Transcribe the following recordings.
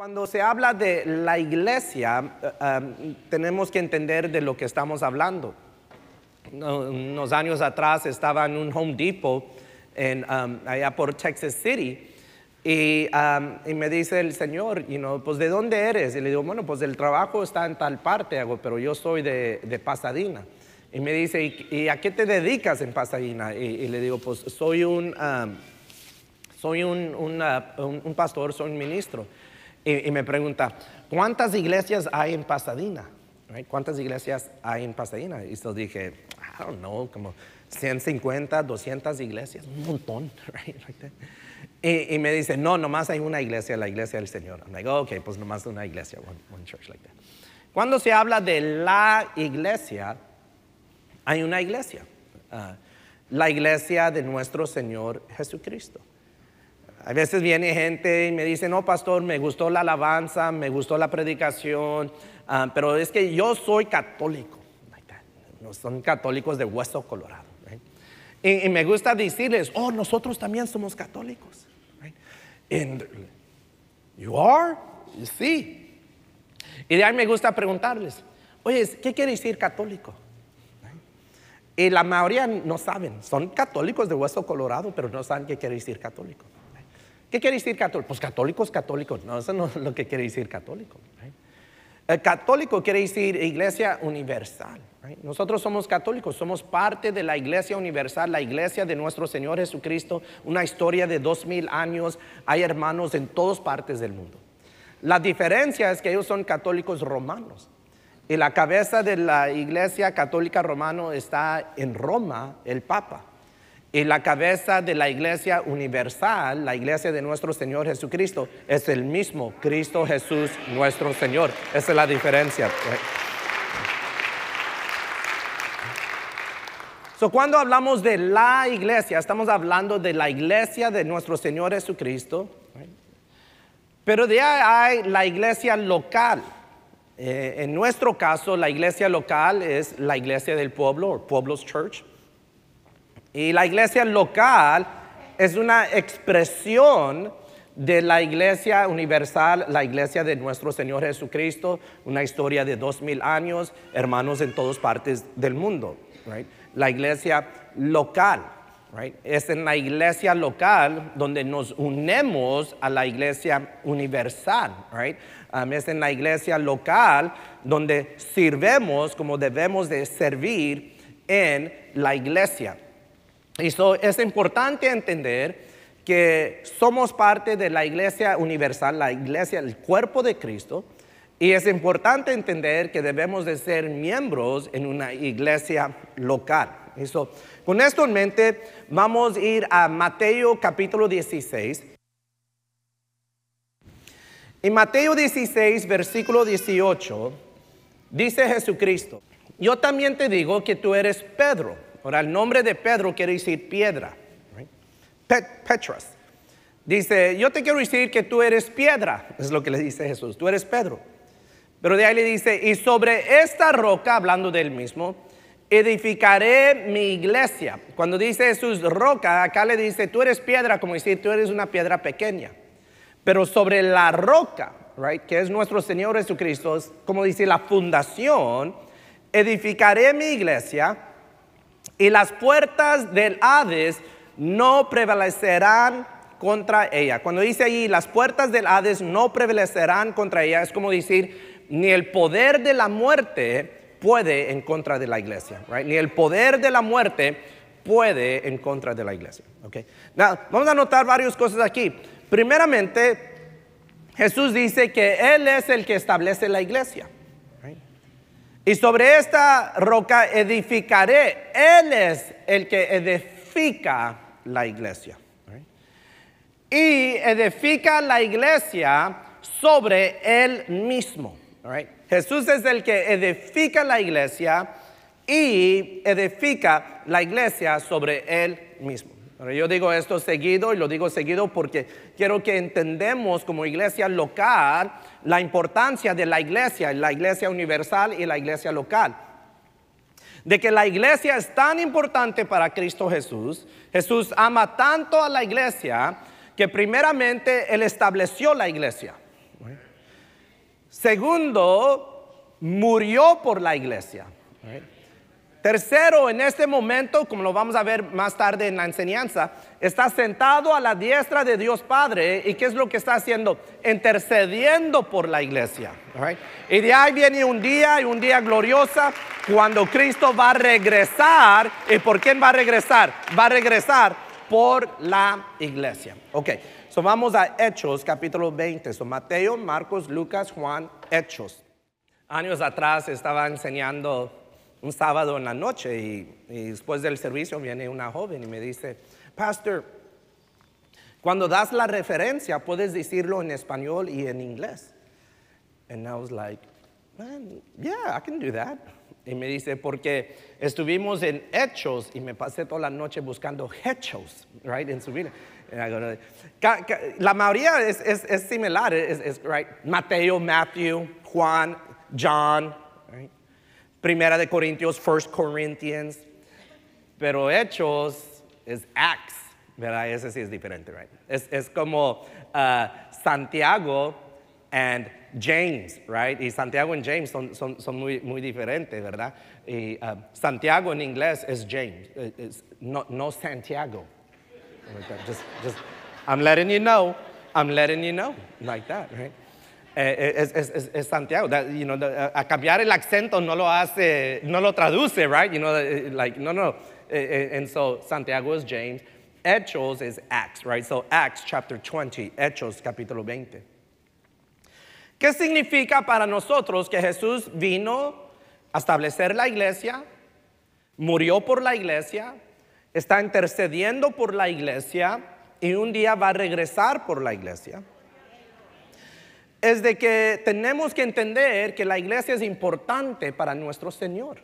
Cuando se habla de la iglesia, tenemos que entender de lo que estamos hablando. Unos años atrás estaba en un Home Depot allá por Texas City y me dice el señor, pues ¿de dónde eres? Y le digo, bueno, pues el trabajo está en tal parte, pero yo soy de Pasadena. Y me dice, ¿y a qué te dedicas en Pasadena? Y le digo, pues soy un pastor, soy un ministro. Y me pregunta, ¿cuántas iglesias hay en Pasadena? Right? ¿Cuántas iglesias hay en Pasadena? Y yo dije, I don't know, como 150, 200 iglesias, un montón. Right? Y me dice, no, nomás hay una iglesia, la iglesia del Señor. I'm like, okay, pues nomás una iglesia, one church like that. Cuando se habla de la iglesia, hay una iglesia. La iglesia de nuestro Señor Jesucristo. A veces viene gente y me dice, no, pastor, me gustó la alabanza, me gustó la predicación, pero es que yo soy católico. No son católicos de hueso colorado. Right? Y me gusta decirles, oh, nosotros también somos católicos. Right? And, you are? Sí. Y de ahí me gusta preguntarles, oye, ¿qué quiere decir católico? Y la mayoría no saben, son católicos de hueso colorado, pero no saben qué quiere decir católico. ¿Qué quiere decir católico? Pues católicos, católicos. No, eso no es lo que quiere decir católico. Right? El católico quiere decir iglesia universal. Right? Nosotros somos católicos, somos parte de la iglesia universal, la iglesia de nuestro Señor Jesucristo, una historia de 2000 años. Hay hermanos en todas partes del mundo. La diferencia es que ellos son católicos romanos. Y la cabeza de la iglesia católica romana está en Roma, el Papa. Y la cabeza de la iglesia universal, la iglesia de nuestro Señor Jesucristo, es el mismo Cristo Jesús, nuestro Señor. Esa es la diferencia. So, cuando hablamos de la iglesia, estamos hablando de la iglesia de nuestro Señor Jesucristo. Pero de ahí hay la iglesia local. En nuestro caso, la iglesia local es la iglesia del pueblo, o Pueblos Church. Y la iglesia local es una expresión de la iglesia universal, la iglesia de nuestro Señor Jesucristo, una historia de 2000 años, hermanos en todas partes del mundo. Right? La iglesia local, right? Es en la iglesia local donde nos unimos a la iglesia universal. Right? Es en la iglesia local donde sirvemos como debemos de servir en la iglesia. Y es importante entender que somos parte de la iglesia universal, la iglesia, el cuerpo de Cristo. Y es importante entender que debemos de ser miembros en una iglesia local. Con esto en mente, vamos a ir a Mateo capítulo 16. En Mateo 16, versículo 18, dice Jesucristo, yo también te digo que tú eres Pedro. Ahora, el nombre de Pedro quiere decir piedra. Right? Petros. Dice, yo te quiero decir que tú eres piedra. Es lo que le dice Jesús. Tú eres Pedro. Pero de ahí le dice, y sobre esta roca, hablando de él mismo, edificaré mi iglesia. Cuando dice Jesús roca, acá le dice, tú eres piedra, como decir, tú eres una piedra pequeña. Pero sobre la roca, right, que es nuestro Señor Jesucristo, es como dice la fundación, edificaré mi iglesia. Y las puertas del Hades no prevalecerán contra ella. Cuando dice ahí, las puertas del Hades no prevalecerán contra ella, es como decir, ni el poder de la muerte puede en contra de la iglesia. Right? Ni el poder de la muerte puede en contra de la iglesia. Okay? Now, vamos a notar varias cosas aquí. Primeramente, Jesús dice que Él es el que establece la iglesia. Y sobre esta roca edificaré. Él es el que edifica la iglesia. Y edifica la iglesia sobre Él mismo. Jesús es el que edifica la iglesia y edifica la iglesia sobre Él mismo. Yo digo esto seguido y lo digo seguido porque quiero que entendamos como iglesia local la importancia de la iglesia universal y la iglesia local. De que la iglesia es tan importante para Cristo Jesús. Jesús ama tanto a la iglesia que primeramente Él estableció la iglesia. Segundo, murió por la iglesia. Right? Tercero, en este momento, como lo vamos a ver más tarde en la enseñanza, está sentado a la diestra de Dios Padre. ¿Y qué es lo que está haciendo? Intercediendo por la iglesia. Right? Y de ahí viene un día, y un día gloriosa, cuando Cristo va a regresar. ¿Y por quién va a regresar? Va a regresar por la iglesia. Ok, so vamos a Hechos capítulo 20. So Mateo, Marcos, Lucas, Juan, Hechos. Años atrás estaba enseñando un sábado en la noche y después del servicio viene una joven y me dice, Pastor, cuando das la referencia puedes decirlo en español y en inglés. And I was like, man, yeah, I can do that. Y me dice, porque estuvimos en Hechos y me pasé toda la noche buscando Hechos, right, en su vida. La mayoría es similar, right? Mateo, Matthew, Juan, John, right? Primera de Corintios, First Corinthians, pero Hechos es Acts, ¿verdad? Ese sí es diferente, right? Es como Santiago and James, right? Y Santiago y James son muy diferentes, ¿verdad? Y Santiago en inglés es James, no Santiago. Just, I'm letting you know, like that, right? Es Santiago. You know, a cambiar el acento no lo traduce, right? You know, like, no. And so Santiago is James. Hechos is Acts, right? So Acts chapter 20, Hechos capítulo 20. ¿Qué significa para nosotros que Jesús vino a establecer la iglesia, murió por la iglesia, está intercediendo por la iglesia y un día va a regresar por la iglesia? Es de que tenemos que entender que la iglesia es importante para nuestro Señor.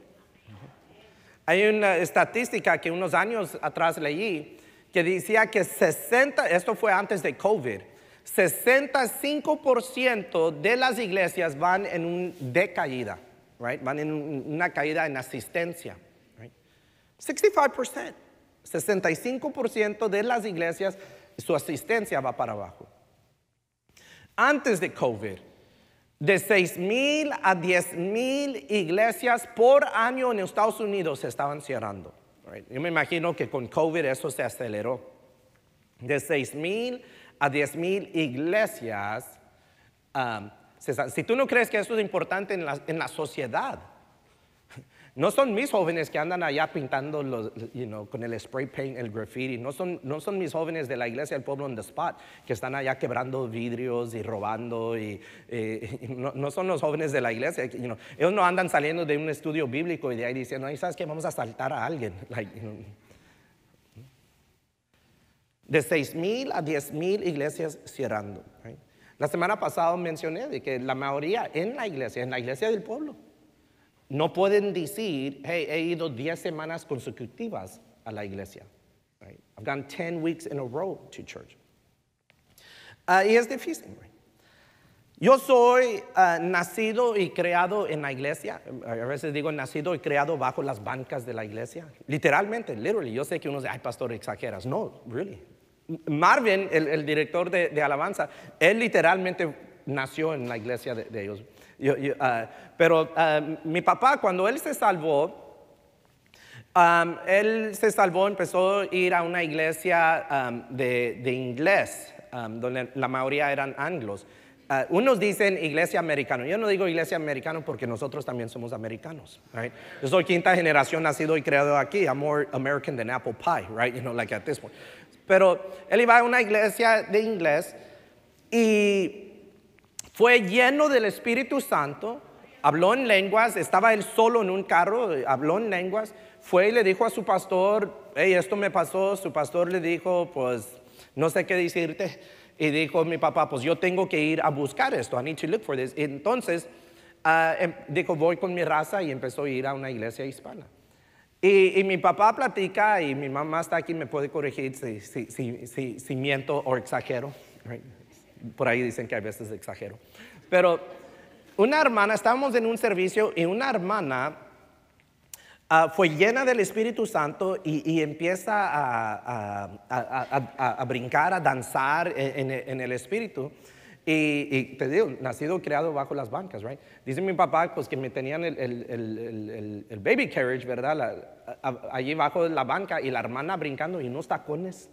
Hay una estadística que unos años atrás leí que decía que esto fue antes de COVID, 65% de las iglesias van en una decaída, right? Van en una caída en asistencia, right? 65% de las iglesias, su asistencia va para abajo. Antes de COVID, de 6,000 a 10,000 iglesias por año en Estados Unidos se estaban cerrando. Right? Yo me imagino que con COVID eso se aceleró. De 6,000 a 10,000 iglesias. Si tú no crees que eso es importante en la sociedad, no son mis jóvenes que andan allá pintando con el spray paint, el graffiti. No son mis jóvenes de la iglesia del pueblo on the spot que están allá quebrando vidrios y robando. No son los jóvenes de la iglesia. Ellos no andan saliendo de un estudio bíblico y de ahí diciendo, ay, ¿sabes qué? Vamos a asaltar a alguien. De 6,000 a 10,000 iglesias cerrando. Right? La semana pasada mencioné de que la mayoría en la iglesia del pueblo, no pueden decir, hey, he ido 10 semanas consecutivas a la iglesia. Right? I've gone 10 weeks in a row to church. Y es difícil. Right? Yo soy nacido y creado en la iglesia. A veces digo nacido y creado bajo las bancas de la iglesia. Literalmente, literally. Yo sé que uno dice, ay, pastor, exageras. No, really. Marvin, el director de alabanza, él literalmente nació en la iglesia de ellos. Pero mi papá, cuando él se salvó, empezó a ir a una iglesia de inglés, donde la mayoría eran anglos. Unos dicen iglesia americana. Yo no digo iglesia americana porque nosotros también somos americanos. Right? Yo soy quinta generación nacido y creado aquí. I'm more American than apple pie, right? Like at this point. Pero él iba a una iglesia de inglés y fue lleno del Espíritu Santo, habló en lenguas, estaba él solo en un carro, habló en lenguas, fue y le dijo a su pastor, hey, esto me pasó. Su pastor le dijo, pues, no sé qué decirte. Y dijo mi papá, pues yo tengo que ir a buscar esto, I need to look for this. Y entonces, dijo, voy con mi raza y empezó a ir a una iglesia hispana. Y mi papá platica, y mi mamá está aquí, me puede corregir si miento o exagero. Right? Por ahí dicen que a veces exagero. Pero una hermana, estábamos en un servicio y una hermana fue llena del Espíritu Santo y empieza a brincar, a danzar en el Espíritu. Y te digo, nacido, criado bajo las bancas, right? Dice mi papá, pues que me tenían el baby carriage, ¿verdad? Allí bajo la banca y la hermana brincando y unos tacones.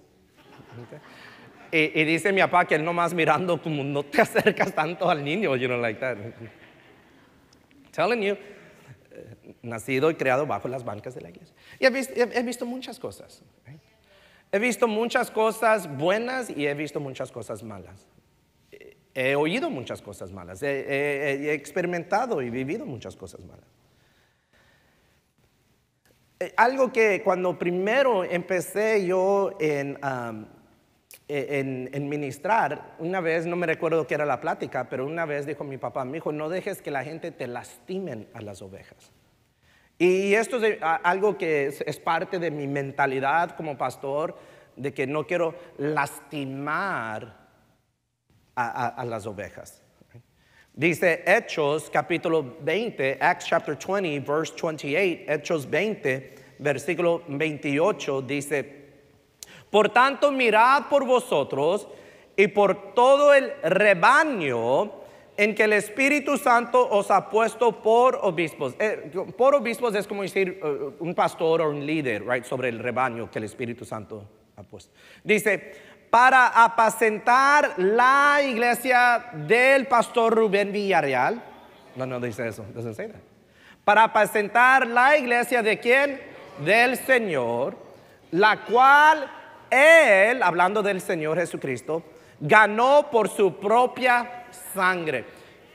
Y dice mi papá que él nomás mirando como no te acercas tanto al niño, you know, like that. Telling you, nacido y criado bajo las bancas de la iglesia. Y he visto muchas cosas. Right? He visto muchas cosas buenas y he visto muchas cosas malas. He oído muchas cosas malas. He experimentado y vivido muchas cosas malas. Algo que cuando primero empecé yo en ministrar, una vez, no me recuerdo qué era la plática, pero una vez dijo mi papá, mi hijo, no dejes que la gente te lastimen a las ovejas. Y esto es algo que es parte de mi mentalidad como pastor, de que no quiero lastimar a las ovejas. Dice Hechos capítulo 20, Acts chapter 20, verse 28, Hechos 20, versículo 28, dice, por tanto mirad por vosotros y por todo el rebaño en que el Espíritu Santo os ha puesto por obispos. Por obispos es como decir un pastor o un líder, right, sobre el rebaño que el Espíritu Santo ha puesto. Dice, para apacentar la iglesia del pastor Rubén Villarreal. No dice eso, doesn't say that. Para apacentar la iglesia de ¿quién? Del Señor, la cual Él, hablando del Señor Jesucristo, ganó por su propia sangre.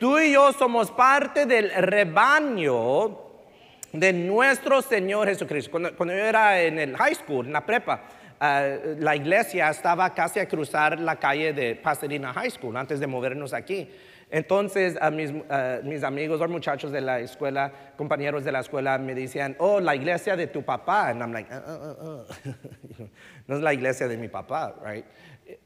Tú y yo somos parte del rebaño de nuestro Señor Jesucristo. Cuando yo era en el high school, en la prepa, la iglesia estaba casi a cruzar la calle de Pasadena High School antes de movernos aquí. Entonces mis amigos o muchachos de la escuela, compañeros de la escuela me decían, oh, la iglesia de tu papá. And I'm like, no es la iglesia de mi papá, right?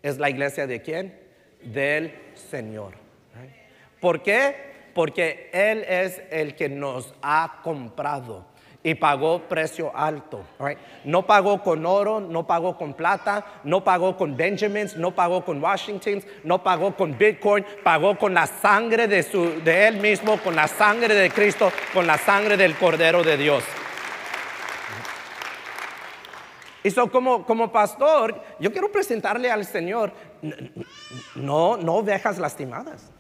Es la iglesia de ¿quién? Del Señor. Right? ¿Por qué? Porque Él es el que nos ha comprado y pagó precio alto. Right? No pagó con oro, no pagó con plata, no pagó con Benjamins, no pagó con Washingtons, no pagó con Bitcoin, pagó con la sangre de Él mismo, con la sangre de Cristo, con la sangre del Cordero de Dios. Y como pastor, yo quiero presentarle al Señor no ovejas lastimadas.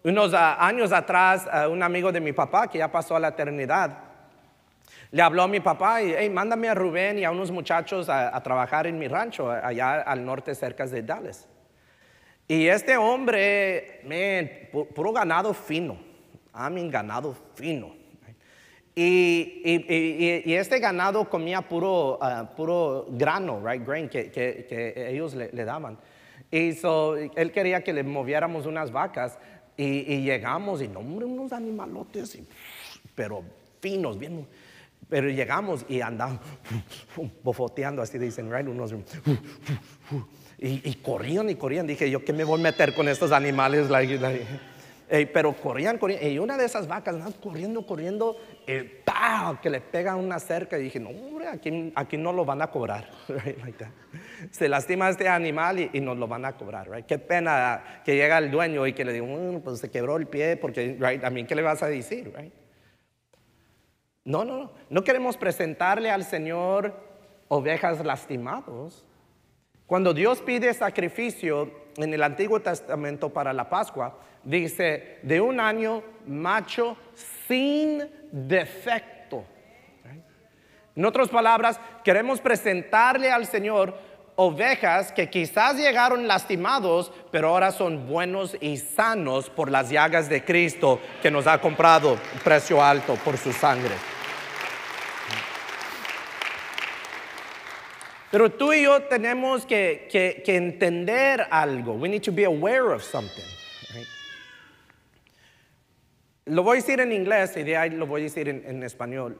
Unos años atrás, un amigo de mi papá que ya pasó a la eternidad, le habló a mi papá y, hey, mándame a Rubén y a unos muchachos a trabajar en mi rancho, allá al norte, cerca de Dallas. Y este hombre, puro ganado fino. Ganado fino. Y este ganado comía puro grano, right, grain, que ellos le daban. Y él quería que le moviéramos unas vacas y llegamos y, hombre, unos animalotes, pero finos, bien. Pero llegamos y andaban bofoteando, así dicen, right, unos. Y corrían. Dije, ¿yo qué me voy a meter con estos animales? Pero corrían. Y una de esas vacas, corriendo, ¡pau! Que le pega una cerca. Y dije, no, hombre, aquí no lo van a cobrar. Right, like that. Se lastima este animal y nos lo van a cobrar. Right? Qué pena que llega el dueño y que le digo, pues se quebró el pie, porque, right, a mí, ¿qué le vas a decir? Right? No queremos presentarle al Señor ovejas lastimados. Cuando Dios pide sacrificio en el Antiguo Testamento para la Pascua, dice, de un año macho sin defecto. En otras palabras, queremos presentarle al Señor ovejas que quizás llegaron lastimados, pero ahora son buenos y sanos por las llagas de Cristo que nos ha comprado precio alto por su sangre. Pero tú y yo tenemos que entender algo. We need to be aware of something. Right? Lo voy a decir en inglés y de ahí lo voy a decir en español.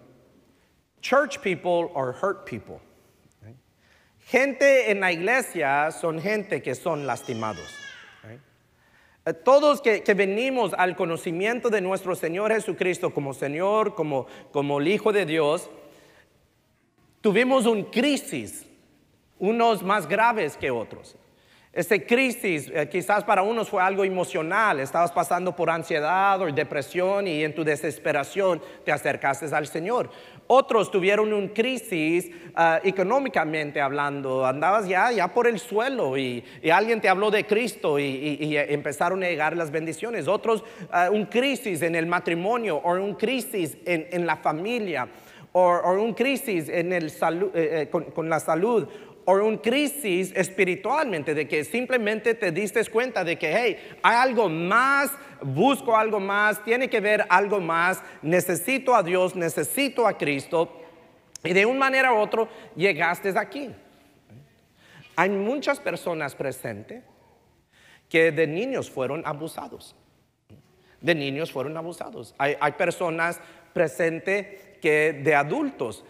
Church people are hurt people. Right? Gente en la iglesia son gente que son lastimados. Right? Todos que venimos al conocimiento de nuestro Señor Jesucristo como Señor, como el Hijo de Dios, tuvimos una crisis. Unos más graves que otros. Esa crisis quizás para unos fue algo emocional, estabas pasando por ansiedad o depresión y en tu desesperación te acercaste al Señor. Otros tuvieron una crisis económicamente hablando, andabas ya por el suelo y alguien te habló de Cristo y empezaron a llegar las bendiciones. Otros una crisis en el matrimonio o una crisis en la familia o una crisis en con la salud. O una crisis espiritualmente, de que simplemente te diste cuenta de que, hey, hay algo más, busco algo más, tiene que ver algo más, necesito a Dios, necesito a Cristo, y de una manera u otra llegaste aquí. Hay muchas personas presentes que de niños fueron abusados. De niños fueron abusados. Hay personas presentes que de adultos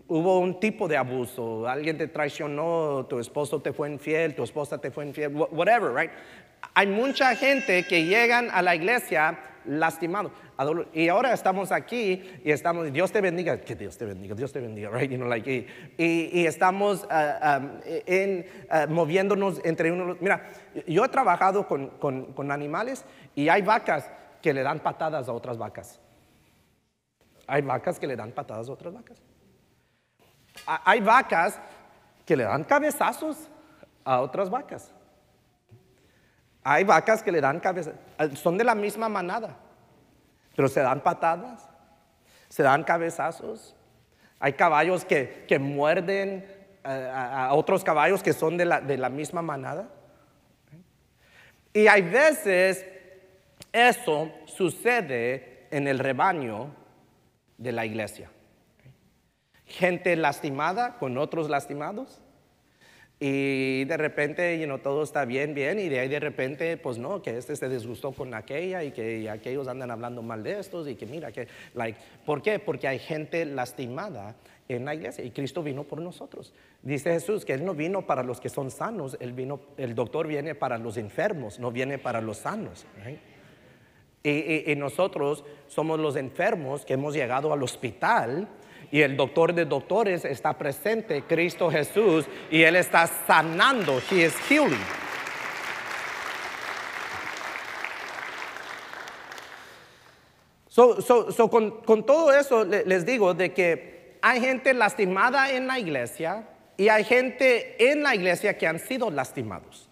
hubo un tipo de abuso, alguien te traicionó, tu esposo te fue infiel, tu esposa te fue infiel, whatever, right? Hay mucha gente que llegan a la iglesia lastimados. Y ahora estamos aquí y estamos, Dios te bendiga, que Dios te bendiga, right? You know, like, y estamos moviéndonos entre unos. Mira, yo he trabajado con animales y hay vacas que le dan patadas a otras vacas. Hay vacas que le dan patadas a otras vacas. Hay vacas que le dan cabezazos a otras vacas. Hay vacas que le dan cabezazos. Son de la misma manada, pero se dan patadas, se dan cabezazos. Hay caballos que muerden a otros caballos que son de la misma manada. Y hay veces eso sucede en el rebaño de la iglesia. Gente lastimada con otros lastimados. Y de repente, todo está bien, y de ahí de repente, pues no, que este se disgustó con aquella y que aquellos andan hablando mal de estos y que mira, que, ¿por qué? Porque hay gente lastimada en la iglesia y Cristo vino por nosotros. Dice Jesús que Él no vino para los que son sanos, el doctor viene para los enfermos, no viene para los sanos, right? Y nosotros somos los enfermos que hemos llegado al hospital y el doctor de doctores está presente, Cristo Jesús, y Él está sanando. He is healing. Con todo eso les digo de que hay gente lastimada en la iglesia y hay gente en la iglesia que han sido lastimados.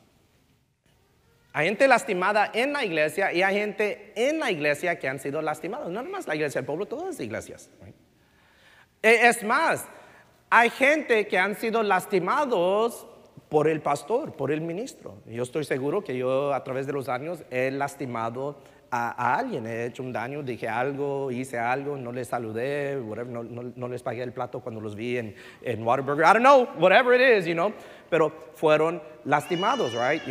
Hay gente lastimada en la iglesia y hay gente en la iglesia que han sido lastimados. No nomás la iglesia del pueblo, todas las iglesias. Right? Es más, hay gente que han sido lastimados por el pastor, por el ministro. Yo estoy seguro que yo a través de los años he lastimado a alguien. He hecho un daño, dije algo, hice algo, no les saludé, whatever, no les pagué el plato cuando los vi en Whataburger. I don't know, whatever it is, pero fueron lastimados, right,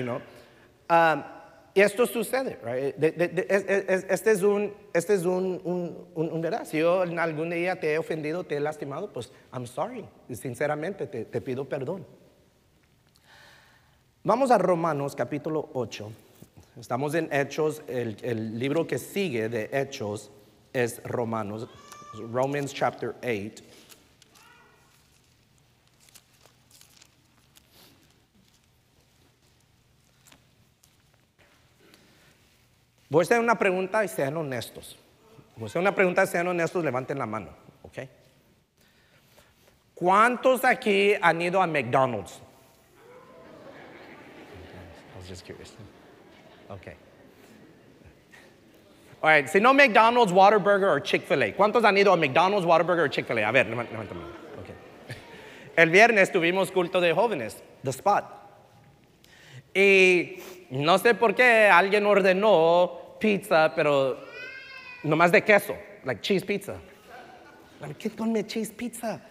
y esto sucede, right? Este es un verdad. Si yo en algún día te he ofendido, te he lastimado, pues I'm sorry. Sinceramente te pido perdón. Vamos a Romanos capítulo 8. Estamos en Hechos. El libro que sigue de Hechos es Romanos. Romans chapter 8. Voy a hacer una pregunta y sean honestos. Levanten la mano, ¿ok? ¿Cuántos aquí han ido a McDonald's? I was just curious. Okay. All right, si no McDonald's, Whataburger o Chick-fil-A. ¿Cuántos han ido a McDonald's, Whataburger o Chick-fil-A? A ver, levanten la mano. Okay. El viernes tuvimos culto de jóvenes, The Spot. Y no sé por qué alguien ordenó pizza, pero nomás de queso, like cheese pizza. ¿Qué come cheese pizza?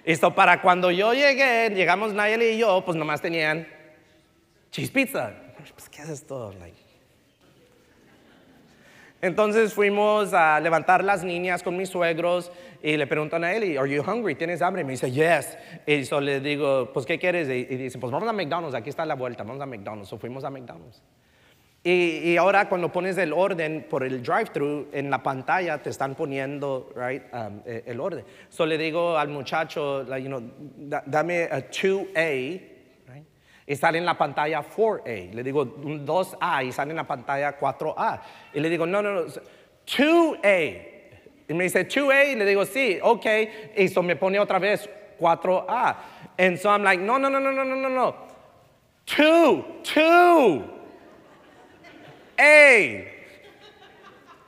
Y para cuando yo llegamos Nayeli y yo, pues nomás tenían cheese pizza. Pues, ¿qué es esto? Entonces fuimos a levantar las niñas con mis suegros y le pregunto a Nayeli, ¿Are you hungry? ¿Tienes hambre? Y me dice, yes. Y so le digo, pues, ¿qué quieres? Y dice, pues vamos a McDonald's, aquí está la vuelta, vamos a McDonald's. So fuimos a McDonald's. Y ahora cuando pones el orden por el drive-thru, en la pantalla te están poniendo, right, el orden. So le digo al muchacho, dame a 2A, right? Y sale en la pantalla 4A. Le digo 2A y sale en la pantalla 4A. Y le digo, no, 2A. Y me dice, 2A, y le digo, sí, ok. Y eso me pone otra vez 4A. And so I'm like, no. 2A.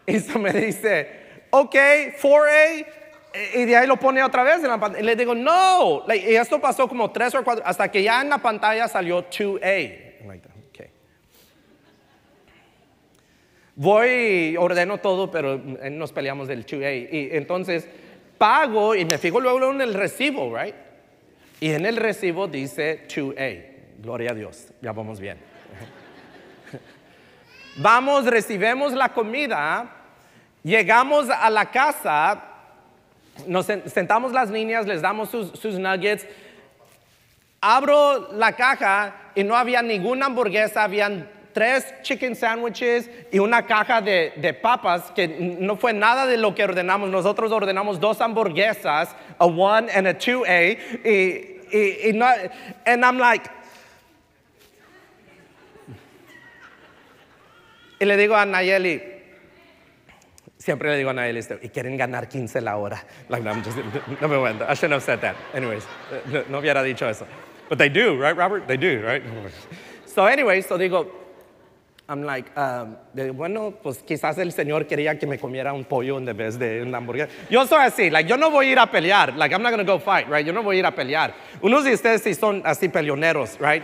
Y eso me dice, ok, 4A. Y de ahí lo pone otra vez en la pantalla. Y le digo, no. Y esto pasó como 3 o 4, hasta que ya en la pantalla salió 2A. Like, okay. Voy y ordeno todo, pero nos peleamos del 2A. Y entonces pago y me fijo luego en el recibo, right? Y en el recibo dice 2A. Gloria a Dios, ya vamos bien. Vamos, recibimos la comida, llegamos a la casa. Nos sentamos las niñas, les damos sus nuggets. Abro la caja y no había ninguna hamburguesa, habían 3 chicken sandwiches y una caja de papas, que no fue nada de lo que ordenamos. Nosotros ordenamos 2 hamburguesas, a 1 and a 2A, y no, and I'm like, y le digo a Nayeli, siempre le digo a Nayeli, y quieren ganar 15 la hora. Like, no, no me cuento. I shouldn't have said that. Anyways, no hubiera dicho eso. But they do, right, Robert? They do, right? So anyways, digo, I'm like, bueno, pues quizás el Señor quería que me comiera un pollo en vez de una hamburguesa. Yo soy así, like, yo no voy a ir a pelear. Like, I'm not going to go fight, right? Yo no voy a ir a pelear. Unos de ustedes sí son así peleoneros, right?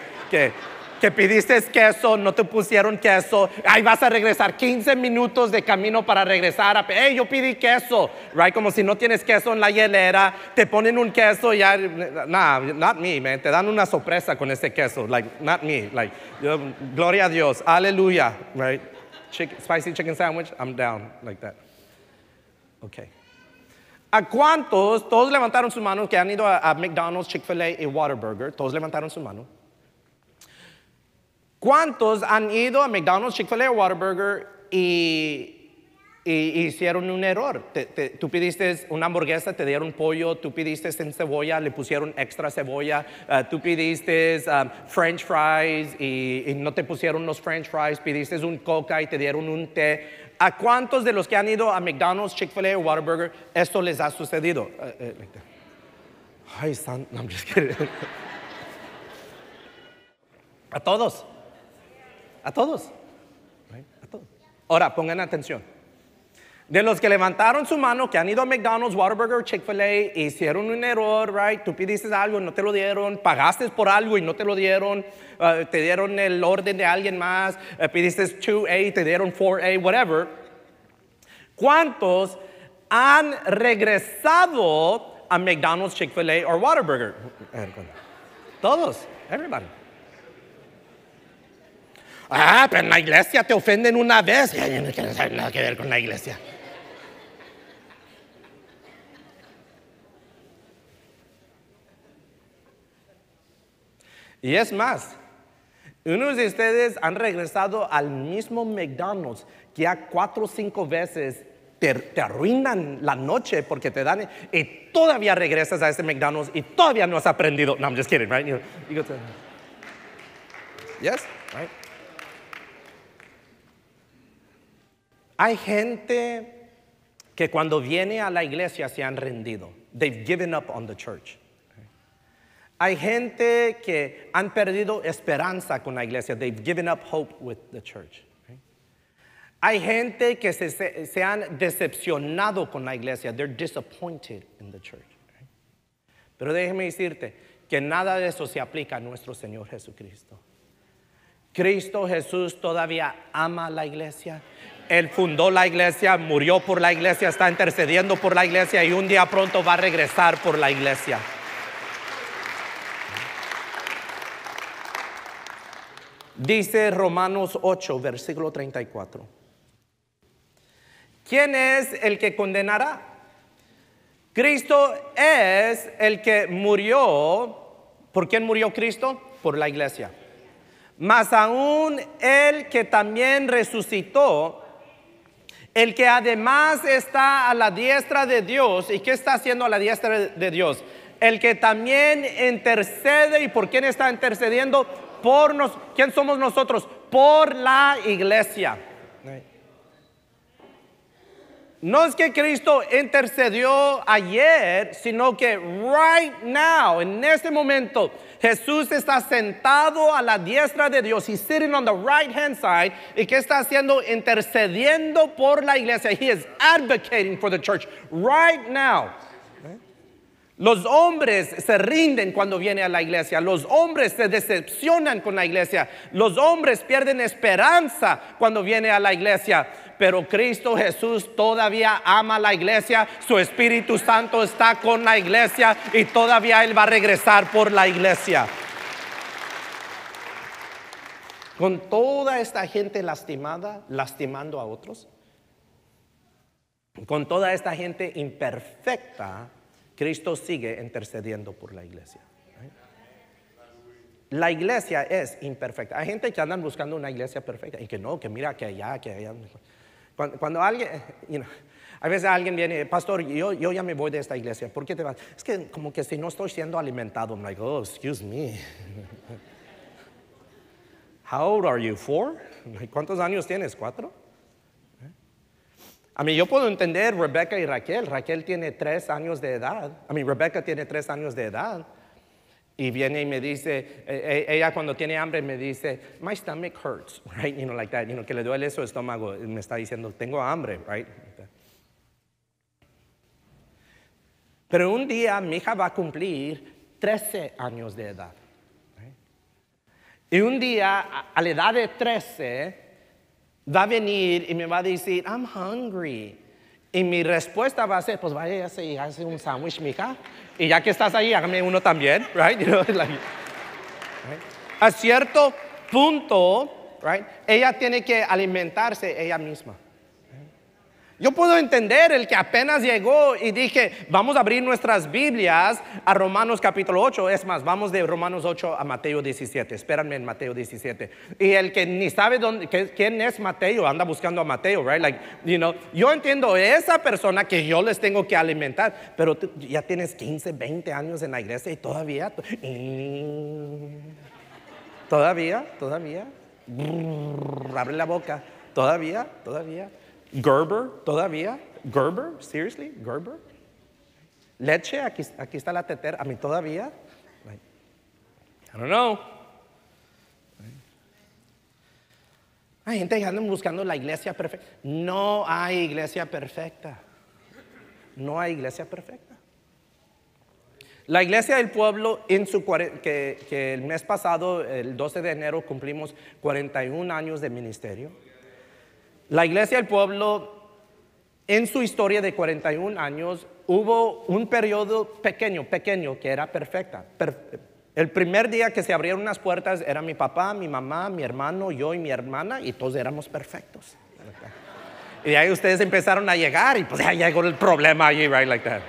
Que pidiste queso, no te pusieron queso, ahí vas a regresar 15 minutos de camino para regresar yo pedí queso, right? Como si no tienes queso en la hielera, te ponen un queso y ya, nah, not me, man, te dan una sorpresa con ese queso, like, not me, like, gloria a Dios, aleluya, right? Spicy chicken sandwich, I'm down, like that. Okay. ¿A cuántos, todos levantaron su mano, que han ido a McDonald's, Chick-fil-A y Whataburger? Todos levantaron su mano. ¿Cuántos han ido a McDonald's, Chick-fil-A o Whataburger y hicieron un error? Tú pidiste una hamburguesa, te dieron pollo, tú pidiste sin cebolla, le pusieron extra cebolla, tú pidiste French fries y no te pusieron los French fries, pidiste un Coca y te dieron un té. ¿A cuántos de los que han ido a McDonald's, Chick-fil-A o Whataburger esto les ha sucedido? Ay, son, no, I'm just kidding. A todos. A todos. Right? A todos. Ahora, pongan atención. De los que levantaron su mano, que han ido a McDonald's, Whataburger, Chick-fil-A, hicieron un error, right? Tú pidiste algo y no te lo dieron, pagaste por algo y no te lo dieron, te dieron el orden de alguien más, pidiste 2A, te dieron 4A, whatever. ¿Cuántos han regresado a McDonald's, Chick-fil-A o Whataburger? Todos, everybody. Pero en la iglesia te ofenden una vez. Yo no quiero saber nada que ver con la iglesia. Y es más, unos de ustedes han regresado al mismo McDonald's que ya 4 o 5 veces te arruinan la noche porque te dan, y todavía regresas a ese McDonald's y todavía no has aprendido. No, I'm just kidding, right? You go to, yes, right? Hay gente que cuando viene a la iglesia se han rendido. They've given up on the church. Hay gente que han perdido esperanza con la iglesia. They've given up hope with the church. Hay gente que se han decepcionado con la iglesia. They're disappointed in the church. Pero déjeme decirte que nada de eso se aplica a nuestro Señor Jesucristo. Cristo Jesús todavía ama la iglesia. Él fundó la iglesia, murió por la iglesia, está intercediendo por la iglesia y un día pronto va a regresar por la iglesia. Dice Romanos 8, versículo 34. ¿Quién es el que condenará? Cristo es el que murió. ¿Por quién murió Cristo? Por la iglesia. Mas aún el que también resucitó, el que además está a la diestra de Dios. ¿Y qué está haciendo a la diestra de Dios? El que también intercede. ¿Y por quién está intercediendo? Por nosotros. ¿Quién somos nosotros? Por la iglesia. No es que Cristo intercedió ayer, sino que right now, en este momento, Jesús está sentado a la diestra de Dios. He's sitting on the right hand side. ¿Y qué está haciendo? Intercediendo por la iglesia. He is advocating for the church right now. Los hombres se rinden cuando viene a la iglesia. Los hombres se decepcionan con la iglesia. Los hombres pierden esperanza cuando viene a la iglesia. Pero Cristo Jesús todavía ama a la iglesia. Su Espíritu Santo está con la iglesia y todavía Él va a regresar por la iglesia. Con toda esta gente lastimada, lastimando a otros. Con toda esta gente imperfecta, Cristo sigue intercediendo por la iglesia. La iglesia es imperfecta. Hay gente que andan buscando una iglesia perfecta y que no, que mira que allá, que allá. Cuando alguien, a veces alguien viene, pastor, yo ya me voy de esta iglesia. ¿Por qué te vas? Es que como que si no estoy siendo alimentado. I'm like, oh, excuse me. How old are you? 4? ¿Cuántos años tienes? 4. A mí yo puedo entender Rebeca y Raquel. Raquel tiene 3 años de edad. Rebeca tiene 3 años de edad. Y viene y me dice, ella cuando tiene hambre me dice, my stomach hurts, right? Like that, que le duele su estómago. Y me está diciendo, tengo hambre, right? Pero un día mi hija va a cumplir 13 años de edad. Right? Y un día, a la edad de 13, va a venir y me va a decir, I'm hungry. Y mi respuesta va a ser, pues vaya y hace un sándwich, mija. Y ya que estás ahí, hágame uno también, right? Right? A cierto punto, right, ella tiene que alimentarse ella misma. Yo puedo entender el que apenas llegó y dije, vamos a abrir nuestras Biblias a Romanos capítulo 8. Es más, vamos de Romanos 8 a Mateo 17. Espérenme en Mateo 17. Y el que ni sabe quién es Mateo, anda buscando a Mateo, right? Like, yo entiendo esa persona que yo les tengo que alimentar, pero tú ya tienes 15, 20 años en la iglesia y todavía, abre la boca, todavía. Gerber, todavía. Gerber, seriously, Gerber. Leche, aquí está la tetera. Todavía. I don't know. Hay gente que anda buscando la iglesia perfecta. No hay iglesia perfecta. No hay iglesia perfecta. La iglesia del pueblo, que el mes pasado, el 12 de enero, cumplimos 41 años de ministerio. La iglesia del pueblo, en su historia de 41 años, hubo un periodo pequeño, que era perfecta. El primer día que se abrieron unas puertas era mi papá, mi mamá, mi hermano, yo y mi hermana, y todos éramos perfectos. Y de ahí ustedes empezaron a llegar y pues ya llegó el problema allí, right, like that.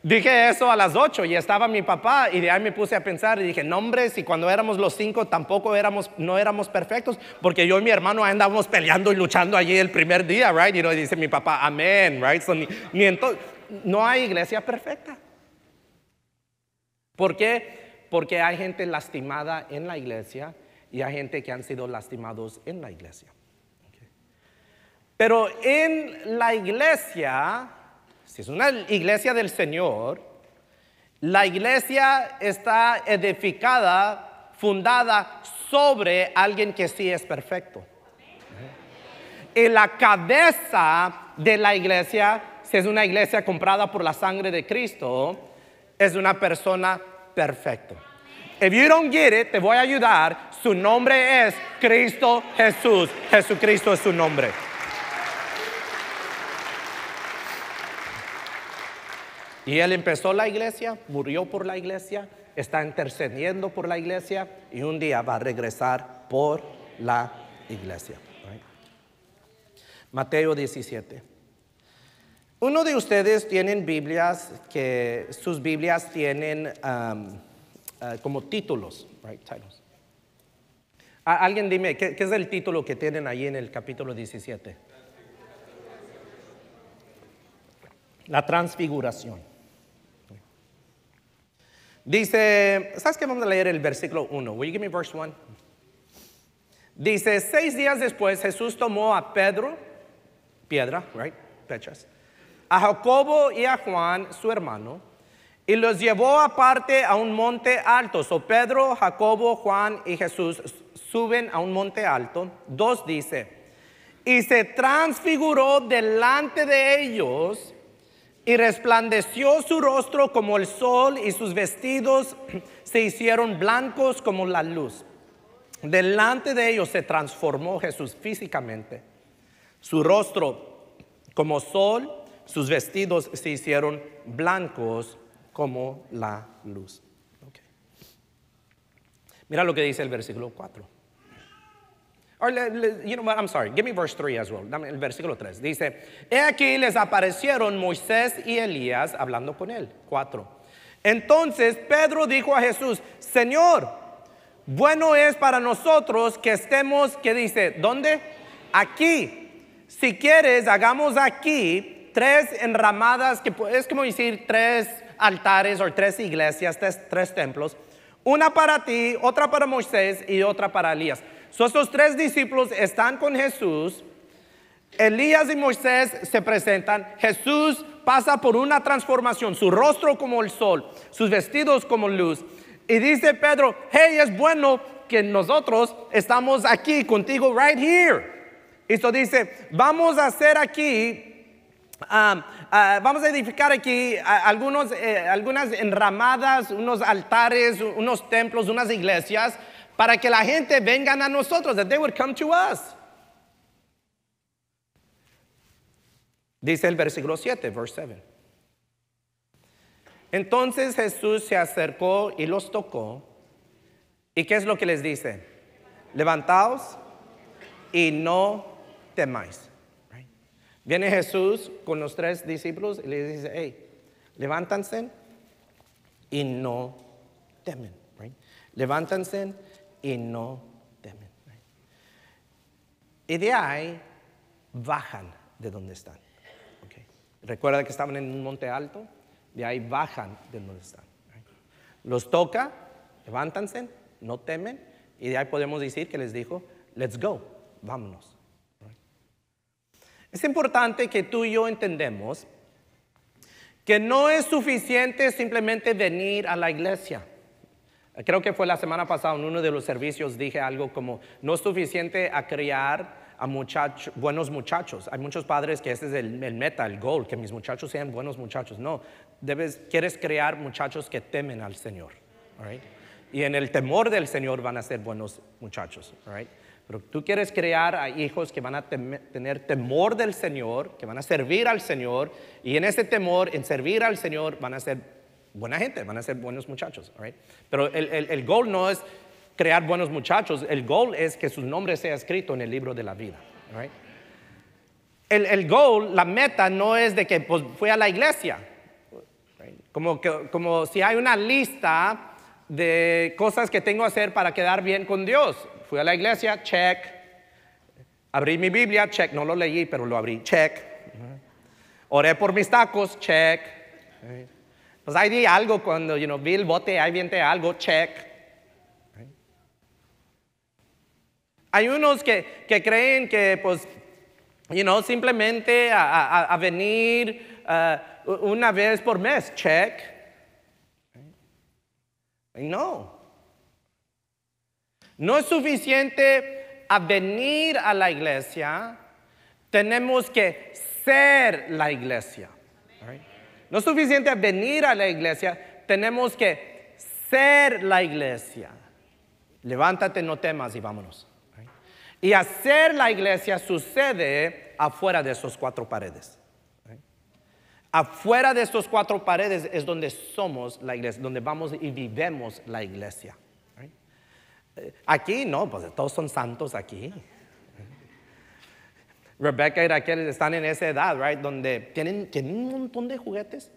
Dije eso a las 8 y estaba mi papá y de ahí me puse a pensar y dije, no hombre, si cuando éramos los 5 tampoco no éramos perfectos, porque yo y mi hermano andábamos peleando y luchando allí el primer día, right? Y dice mi papá, amén, right? So, no hay iglesia perfecta. ¿Por qué? Porque hay gente lastimada en la iglesia y hay gente que han sido lastimados en la iglesia. Okay. Pero en la iglesia, si es una iglesia del Señor, la iglesia está edificada, fundada sobre alguien que sí es perfecto. Y la cabeza de la iglesia, si es una iglesia comprada por la sangre de Cristo, es una persona perfecta. If you don't get it, te voy a ayudar. Su nombre es Cristo Jesús. Jesucristo es su nombre. Y Él empezó la iglesia, murió por la iglesia, está intercediendo por la iglesia y un día va a regresar por la iglesia. Right? Mateo 17. Uno de ustedes tienen Biblias que sus Biblias tienen como títulos, right? Titles. Alguien dime, ¿qué es el título que tienen ahí en el capítulo 17? La transfiguración. Dice, ¿sabes qué? Vamos a leer el versículo 1. Will you give me verse 1? Dice, 6 días después Jesús tomó a Pedro, piedra, right? Pechas, a Jacobo y a Juan, su hermano, y los llevó aparte a un monte alto. So Pedro, Jacobo, Juan y Jesús suben a un monte alto. 2 dice, y se transfiguró delante de ellos y resplandeció su rostro como el sol y sus vestidos se hicieron blancos como la luz. Delante de ellos se transformó Jesús físicamente. Su rostro como sol, sus vestidos se hicieron blancos como la luz. Okay. Mira lo que dice el versículo 4. You know what, I'm sorry, give me verse 3 as well. Dame el versículo 3. Dice, he aquí les aparecieron Moisés y Elías hablando con él. 4. Entonces Pedro dijo a Jesús, Señor, bueno es para nosotros que estemos, ¿qué dice? ¿Dónde? Aquí. Si quieres, hagamos aquí 3 enramadas, que es como decir 3 altares o 3 iglesias, 3 templos. Una para ti, otra para Moisés y otra para Elías. So, estos 3 discípulos están con Jesús. Elías y Moisés se presentan. Jesús pasa por una transformación, su rostro como el sol, sus vestidos como luz. Y dice Pedro, hey, es bueno que nosotros estamos aquí contigo right here. Y esto dice, vamos a hacer aquí, vamos a edificar aquí algunas enramadas, unos altares, unos templos, unas iglesias, para que la gente venga a nosotros, that they would come to us. Dice el versículo 7, verse 7. Entonces Jesús se acercó y los tocó. ¿Y qué es lo que les dice? Levantaos y no temáis. Right? Viene Jesús con los 3 discípulos y les dice, hey, levántense y no temen. Right? Levántense y no temen. Right? Y de ahí bajan de donde están. Okay. Recuerda que estaban en un monte alto. De ahí bajan de donde están. Right? Los toca, levántense, no temen. Y de ahí podemos decir que les dijo, let's go, vámonos. Right? Es importante que tú y yo entendemos que no es suficiente simplemente venir a la iglesia. Creo que fue la semana pasada en uno de los servicios dije algo como, no es suficiente a criar a buenos muchachos. Hay muchos padres que ese es el meta, el goal, que mis muchachos sean buenos muchachos. No, quieres crear muchachos que temen al Señor. Right? Y en el temor del Señor van a ser buenos muchachos. Right? Pero tú quieres crear a hijos que van a tener temor del Señor, que van a servir al Señor. Y en ese temor, en servir al Señor, van a ser buena gente, van a ser buenos muchachos. Right? Pero el goal no es crear buenos muchachos, el goal es que su nombre sea escrito en el libro de la vida. Right? El goal, la meta no es de que pues, fui a la iglesia. Right? Como si hay una lista de cosas que tengo que hacer para quedar bien con Dios. Fui a la iglesia, check. Abrí mi Biblia, check. No lo leí, pero lo abrí, check. Oré por mis tacos, check. Right? Pues ahí di algo cuando vi el bote, ahí viene algo, check. Hay unos que creen que, pues, simplemente a venir una vez por mes, check. No. No es suficiente a venir a la iglesia, tenemos que ser la iglesia. Right? No es suficiente a venir a la iglesia, tenemos que ser la iglesia. Levántate, no temas y vámonos. Y hacer la iglesia sucede afuera de esas 4 paredes. Right? Afuera de estas 4 paredes es donde somos la iglesia, donde vamos y vivemos la iglesia. Right? Aquí no, pues todos son santos aquí. Rebeca y Raquel están en esa edad, right? Donde tienen un montón de juguetes.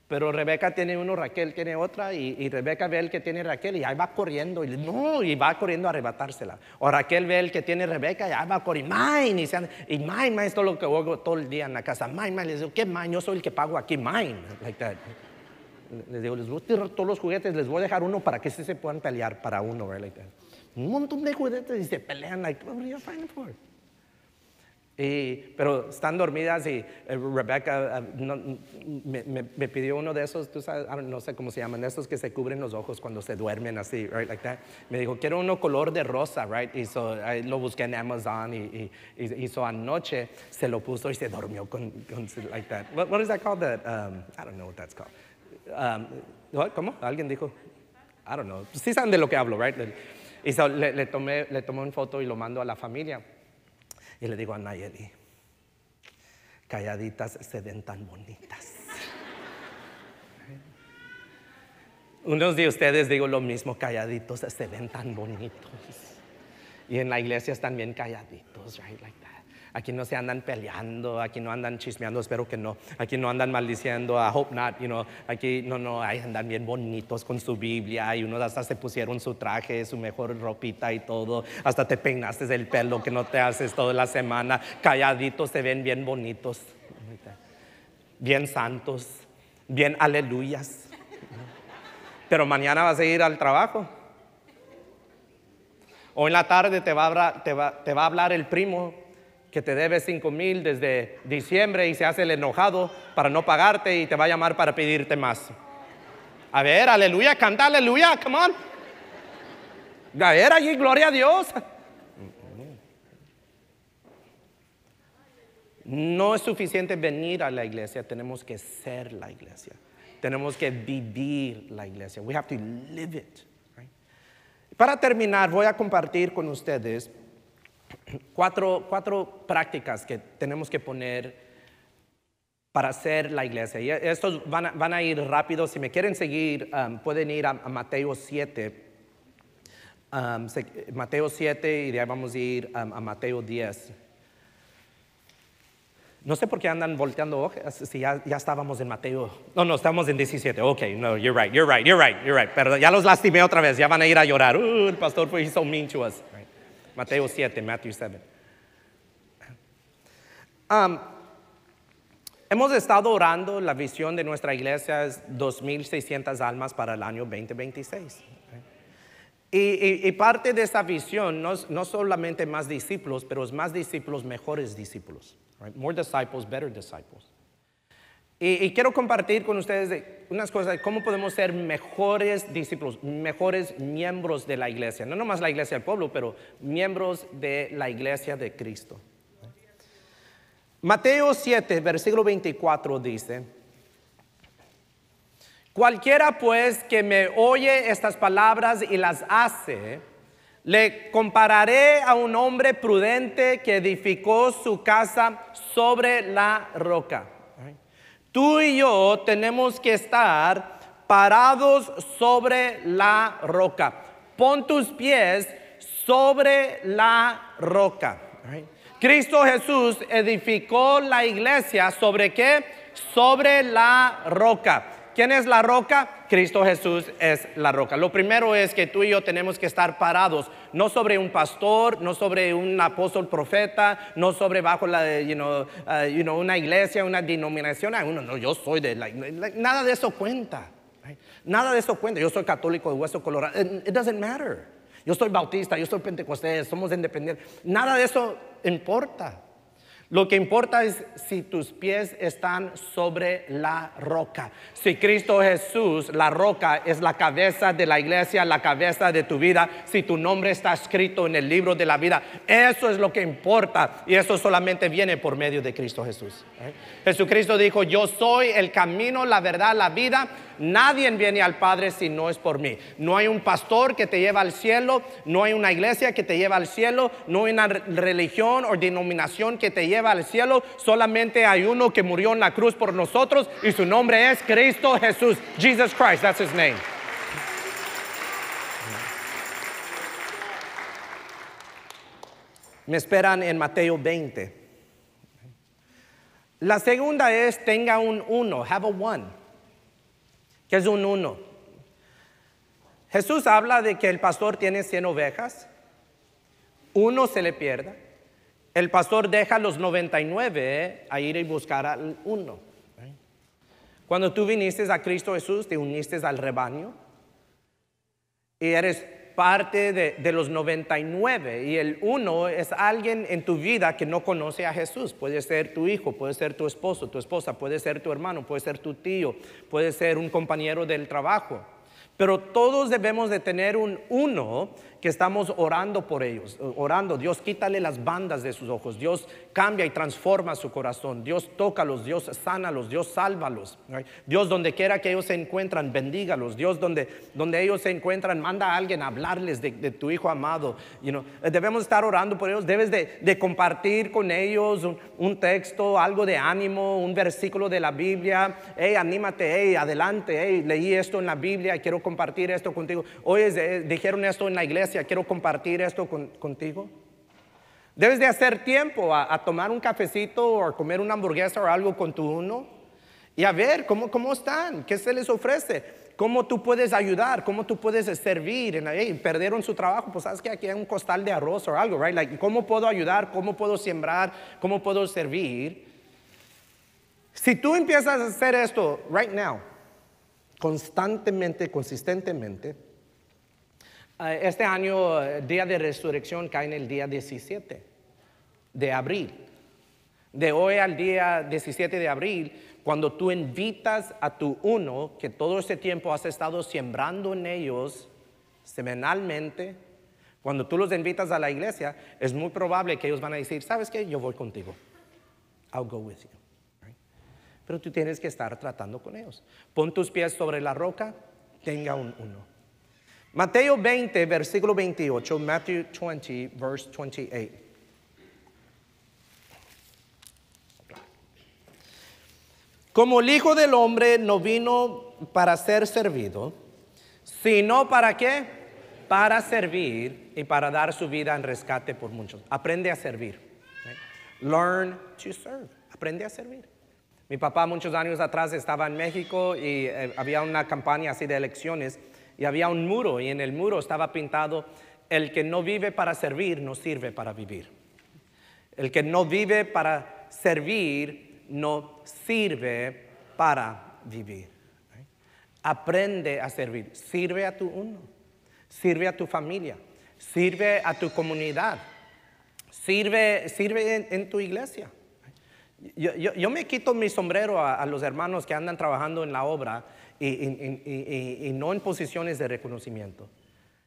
Pero Rebeca tiene uno, Raquel tiene otra, y Rebeca ve el que tiene Raquel y ahí va corriendo, y va corriendo a arrebatársela. O Raquel ve el que tiene Rebeca y ahí va corriendo, mine, y mine es todo lo que hago todo el día en la casa. Mine, les digo, ¿qué mine? Yo soy el que pago aquí, mine, like that. Les digo, les voy a tirar todos los juguetes, les voy a dejar uno para que sí se puedan pelear para uno, right? Like that. Un montón de juguetes y se pelean, like, what are you fighting for? Pero están dormidas y Rebecca me pidió uno de esos, tú sabes, no sé cómo se llaman, esos que se cubren los ojos cuando se duermen así, right, like that. Me dijo, quiero uno color de rosa, right, y lo busqué en Amazon y anoche se lo puso y se durmió con like that. What is that called? I don't know what that's called. ¿Cómo? Alguien dijo, I don't know. Sí saben de lo que hablo, right? Y le tomé una foto y lo mando a la familia. Y le digo a Nayeli, calladitas se ven tan bonitas. Unos de ustedes digo lo mismo, calladitos se ven tan bonitos. Y en la iglesia están bien calladitos, right, like that. Aquí no se andan peleando, aquí no andan chismeando, espero que no. Aquí no andan maldiciendo, I hope not, you know. Aquí no, ahí andan bien bonitos con su Biblia y unos hasta se pusieron su traje, su mejor ropita y todo. Hasta te peinaste el pelo que no te haces toda la semana. Calladitos se ven bien bonitos, bien santos, bien aleluyas. Pero mañana vas a ir al trabajo. O en la tarde te va a hablar el primo que te debe 5,000 desde diciembre y se hace el enojado para no pagarte y te va a llamar para pedirte más. A ver, aleluya, canta aleluya, come on. A ver, allí, gloria a Dios. No es suficiente venir a la iglesia, tenemos que ser la iglesia. Tenemos que vivir la iglesia. We have to live it. Right? Para terminar, voy a compartir con ustedes cuatro prácticas que tenemos que poner para hacer la iglesia. Y estos van a ir rápido. Si me quieren seguir, pueden ir a Mateo 7. Mateo 7 y de ahí vamos a ir a Mateo 10. No sé por qué andan volteando hojas, si ya estábamos en Mateo. No, estamos en 17. Ok, no, you're right. Pero ya los lastimé otra vez, ya van a ir a llorar. El pastor fue so mean to us. Right. Mateo 7, Matthew 7. Hemos estado orando, la visión de nuestra iglesia es 2,600 almas para el año 2026. Y parte de esa visión no solamente más discípulos, pero es más discípulos, mejores discípulos. Right? More disciples, better disciples. Y quiero compartir con ustedes unas cosas de cómo podemos ser mejores discípulos, mejores miembros de la iglesia. No nomás la iglesia del pueblo, pero miembros de la iglesia de Cristo. Mateo 7, versículo 24 dice: cualquiera pues que me oye estas palabras y las hace, le compararé a un hombre prudente que edificó su casa sobre la roca. Tú y yo tenemos que estar parados sobre la roca. Pon tus pies sobre la roca. Cristo Jesús edificó la iglesia ¿sobre qué? Sobre la roca. ¿Quién es la roca? Cristo Jesús es la roca. Lo primero es que tú y yo tenemos que estar parados, no sobre un pastor, no sobre un apóstol profeta, no sobre bajo una iglesia, una denominación. No, yo soy de nada de eso cuenta. Right? Nada de eso cuenta. Yo soy católico de hueso colorado. It doesn't matter. Yo soy bautista, yo soy pentecostés, somos independientes. Nada de eso importa. Lo que importa es si tus pies están sobre la roca. Si Cristo Jesús, la roca, es la cabeza de la iglesia, la cabeza de tu vida, si tu nombre está escrito en el libro de la vida, eso es lo que importa y eso solamente viene por medio de Cristo Jesús. Jesucristo dijo: yo soy el camino, la verdad, la vida. Nadie viene al Padre si no es por mí. No hay un pastor que te lleva al cielo, no hay una iglesia que te lleva al cielo, no hay una religión o denominación que te lleva al cielo. Solamente hay uno que murió en la cruz por nosotros y su nombre es Cristo Jesús. Jesus Christ, that's his name. Me esperan en Mateo 20. La segunda es tenga un uno, have a one. ¿Qué es un uno? Jesús habla de que el pastor tiene 100 ovejas, uno se le pierda, el pastor deja los 99 a ir y buscar al uno. Cuando tú viniste a Cristo Jesús, te uniste al rebaño y eres parte de los 99, y el uno es alguien en tu vida que no conoce a Jesús. Puede ser tu hijo, puede ser tu esposo, tu esposa, puede ser tu hermano, puede ser tu tío, puede ser un compañero del trabajo. Pero todos debemos de tener un uno que estamos orando por ellos, orando. Dios, quítale las bandas de sus ojos. Dios cambia y transforma su corazón. Dios tócalos, Dios sánalos, Dios sálvalos. Right? Dios, donde quiera que ellos se encuentran, bendígalos. Dios, donde ellos se encuentran, manda a alguien a hablarles de tu Hijo amado. Debemos estar orando por ellos. Debes de compartir con ellos un texto, algo de ánimo, un versículo de la Biblia. Hey, anímate, hey, adelante, hey, leí esto en la Biblia y quiero compartir esto contigo. Oye, dijeron esto en la iglesia, quiero compartir esto contigo. Debes de hacer tiempo a tomar un cafecito o a comer una hamburguesa o algo con tu uno y a ver cómo están, qué se les ofrece, cómo tú puedes ayudar, cómo tú puedes servir. Perdieron su trabajo, pues sabes que aquí hay un costal de arroz o algo, right? Like, ¿cómo puedo ayudar? ¿Cómo puedo sembrar? ¿Cómo puedo servir? Si tú empiezas a hacer esto right now, constantemente, consistentemente, este año, día de resurrección, cae en el día 17 de abril. De hoy al día 17 de abril, cuando tú invitas a tu uno, que todo este tiempo has estado sembrando en ellos semanalmente, cuando tú los invitas a la iglesia, es muy probable que ellos van a decir, ¿sabes qué? Yo voy contigo. I'll go with you. Pero tú tienes que estar tratando con ellos. Pon tus pies sobre la roca, tenga un uno. Mateo 20, versículo 28, Matthew 20, verse 28. Como el Hijo del Hombre no vino para ser servido, sino ¿para qué? Para servir y para dar su vida en rescate por muchos. Aprende a servir. Learn to serve. Aprende a servir. Mi papá muchos años atrás estaba en México y había una campaña así de elecciones y había un muro y en el muro estaba pintado: el que no vive para servir no sirve para vivir. El que no vive para servir no sirve para vivir. Aprende a servir. Sirve a tu uno, sirve a tu familia, sirve a tu comunidad, sirve en tu iglesia. Yo me quito mi sombrero a los hermanos que andan trabajando en la obra y no en posiciones de reconocimiento.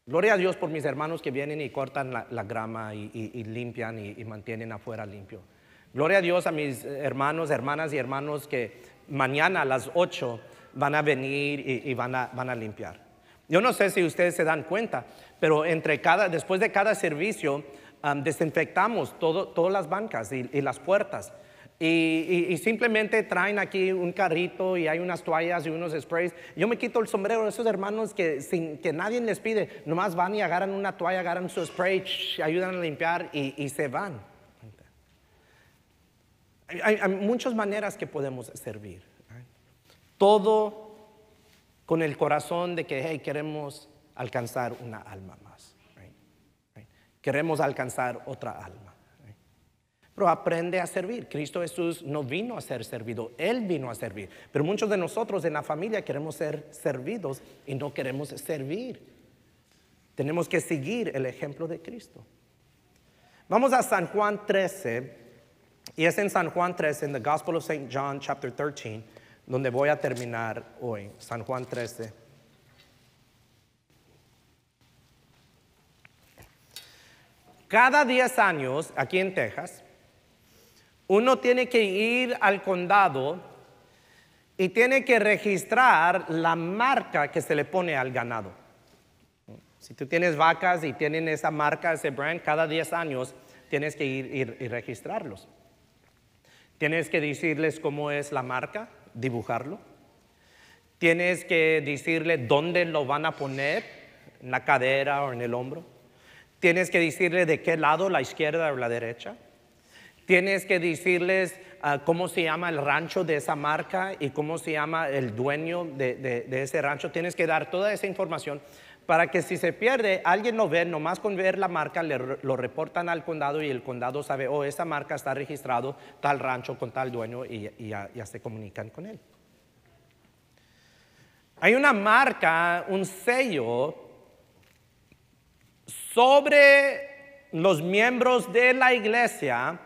Gloria a Dios por mis hermanos que vienen y cortan la grama y limpian y mantienen afuera limpio. Gloria a Dios a mis hermanos, hermanas y hermanos que mañana a las 8 van a venir y van a limpiar. Yo no sé si ustedes se dan cuenta, pero después de cada servicio desinfectamos todas las bancas y las puertas. Y simplemente traen aquí un carrito y hay unas toallas y unos sprays. Yo me quito el sombrero de esos hermanos que sin que nadie les pide, nomás van y agarran una toalla, agarran su spray, ayudan a limpiar y se van. Hay muchas maneras que podemos servir. Todo con el corazón de que queremos alcanzar una alma más. Queremos alcanzar otra alma. Pero aprende a servir. Cristo Jesús no vino a ser servido, Él vino a servir. Pero muchos de nosotros en la familia queremos ser servidos y no queremos servir. Tenemos que seguir el ejemplo de Cristo. Vamos a San Juan 13, y es en San Juan 13, en the Gospel of St. John, chapter 13, donde voy a terminar hoy. San Juan 13. Cada 10 años, aquí en Texas, uno tiene que ir al condado y tiene que registrar la marca que se le pone al ganado. Si tú tienes vacas y tienen esa marca, ese brand, cada 10 años tienes que ir y registrarlos. Tienes que decirles cómo es la marca, dibujarlo. Tienes que decirle dónde lo van a poner, en la cadera o en el hombro. Tienes que decirle de qué lado, la izquierda o la derecha. Tienes que decirles cómo se llama el rancho de esa marca y cómo se llama el dueño de ese rancho. Tienes que dar toda esa información para que si se pierde, alguien lo ve, nomás con ver la marca lo reportan al condado y el condado sabe, esa marca está registrado, tal rancho con tal dueño y ya se comunican con él. Hay una marca, un sello sobre los miembros de la iglesia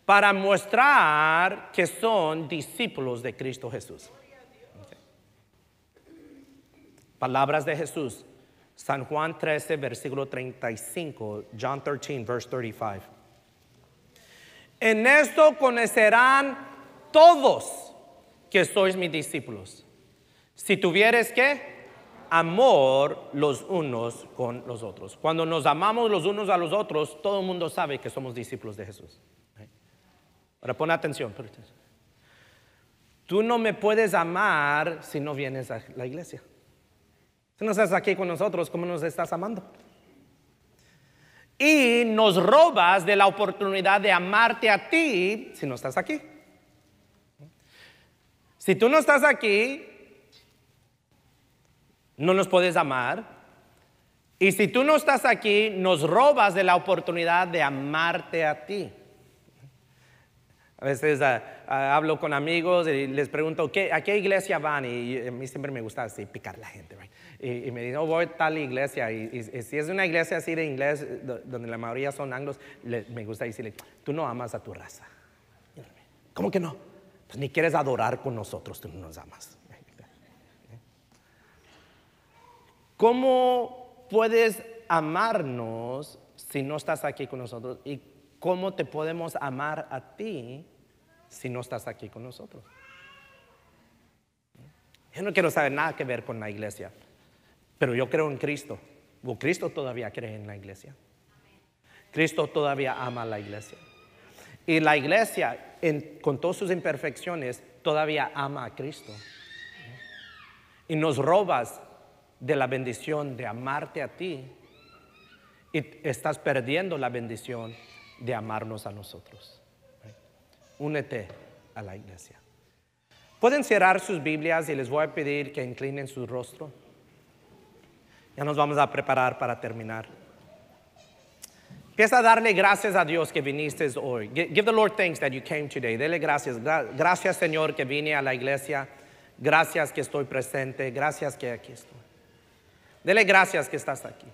para mostrar que son discípulos de Cristo Jesús. Okay. Palabras de Jesús. San Juan 13, versículo 35. John 13, verse 35. En esto conocerán todos que sois mis discípulos. Si tuvieres ¿qué? Amor los unos con los otros. Cuando nos amamos los unos a los otros, todo el mundo sabe que somos discípulos de Jesús. Ahora pon atención. Tú no me puedes amar si no vienes a la iglesia. Si no estás aquí con nosotros, ¿cómo nos estás amando? Y nos robas de la oportunidad de amarte a ti si no estás aquí. Si tú no estás aquí, no nos puedes amar. Y si tú no estás aquí, nos robas de la oportunidad de amarte a ti. A veces hablo con amigos y les pregunto, ¿a qué iglesia van? Y a mí siempre me gusta así picar a la gente, right? Y me dicen, voy a tal iglesia. Y si es una iglesia así de inglés, donde la mayoría son anglos, me gusta decirle, tú no amas a tu raza. ¿Cómo que no? Pues ni quieres adorar con nosotros, tú no nos amas. ¿Cómo puedes amarnos si no estás aquí con nosotros? ¿Y cómo te podemos amar a ti si no estás aquí con nosotros? Yo no quiero saber nada que ver con la iglesia, pero yo creo en Cristo. O Cristo todavía cree en la iglesia. Cristo todavía ama a la iglesia. Y la iglesia, con todas sus imperfecciones, todavía ama a Cristo. Y nos robas de la bendición de amarte a ti y estás perdiendo la bendición de amarnos a nosotros. Únete a la iglesia. Pueden cerrar sus Biblias y les voy a pedir que inclinen su rostro. Ya nos vamos a preparar para terminar. Empieza a darle gracias a Dios que viniste hoy. Give the Lord thanks that you came today. Dele gracias. Gracias, Señor, que vine a la iglesia. Gracias que estoy presente. Gracias que aquí estoy. Dele gracias que estás aquí.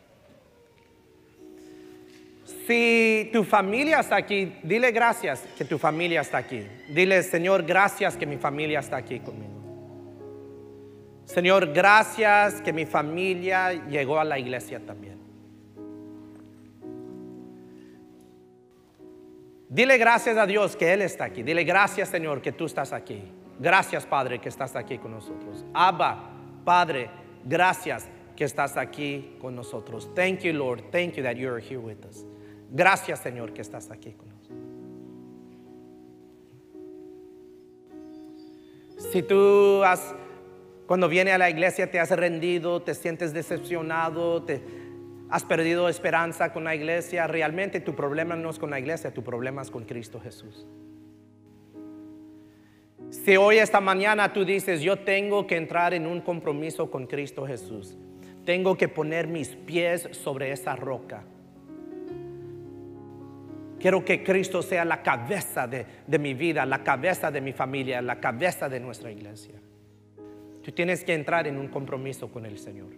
Si tu familia está aquí, dile gracias que tu familia está aquí. Dile, Señor, gracias que mi familia está aquí conmigo. Señor, gracias que mi familia llegó a la iglesia también. Dile gracias a Dios que Él está aquí. Dile gracias, Señor, que tú estás aquí. Gracias, Padre, que estás aquí con nosotros. Abba, Padre, gracias que estás aquí con nosotros. Thank you, Lord. Thank you that you are here with us. Gracias, Señor, que estás aquí con nosotros. Si tú cuando vienes a la iglesia te has rendido, te sientes decepcionado, has perdido esperanza con la iglesia, realmente tu problema no es con la iglesia, tu problema es con Cristo Jesús. Si hoy, esta mañana, tú dices, yo tengo que entrar en un compromiso con Cristo Jesús, tengo que poner mis pies sobre esa roca. Quiero que Cristo sea la cabeza de mi vida, la cabeza de mi familia, la cabeza de nuestra iglesia. Tú tienes que entrar en un compromiso con el Señor.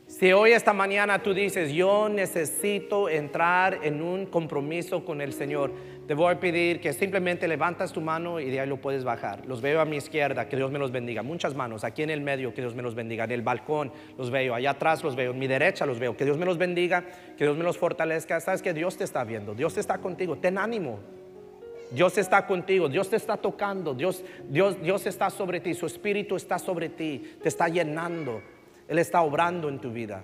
Si hoy, esta mañana, tú dices, yo necesito entrar en un compromiso con el Señor, te voy a pedir que simplemente levantas tu mano y de ahí lo puedes bajar. Los veo a mi izquierda, que Dios me los bendiga. Muchas manos, aquí en el medio, que Dios me los bendiga. En el balcón los veo, allá atrás los veo, en mi derecha los veo. Que Dios me los bendiga, que Dios me los fortalezca. Sabes que Dios te está viendo, Dios está contigo, ten ánimo. Dios está contigo, Dios te está tocando, Dios está sobre ti, su espíritu está sobre ti, te está llenando. Él está obrando en tu vida.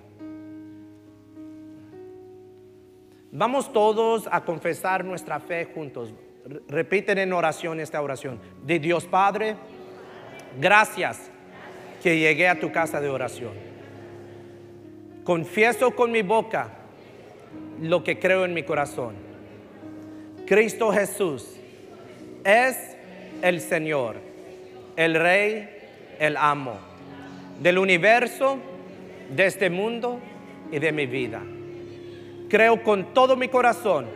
Vamos todos a confesar nuestra fe juntos. Repiten en oración esta oración. De Dios Padre, gracias que llegué a tu casa de oración. Confieso con mi boca lo que creo en mi corazón. Cristo Jesús es el Señor, el Rey, el amo del universo, de este mundo y de mi vida. Creo con todo mi corazón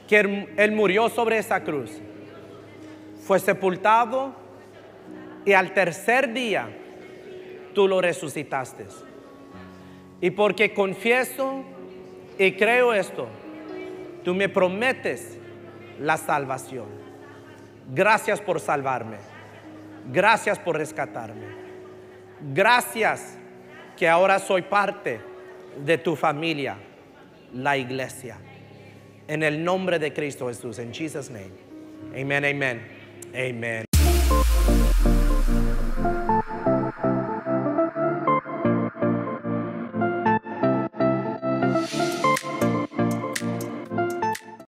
que Él murió sobre esa cruz, fue sepultado y al tercer día tú lo resucitaste. Y porque confieso y creo esto, tú me prometes la salvación. Gracias por salvarme. Gracias por rescatarme. Gracias que ahora soy parte de tu familia, la iglesia. En el nombre de Cristo Jesús, en Jesus' name. Amen, amen, amen.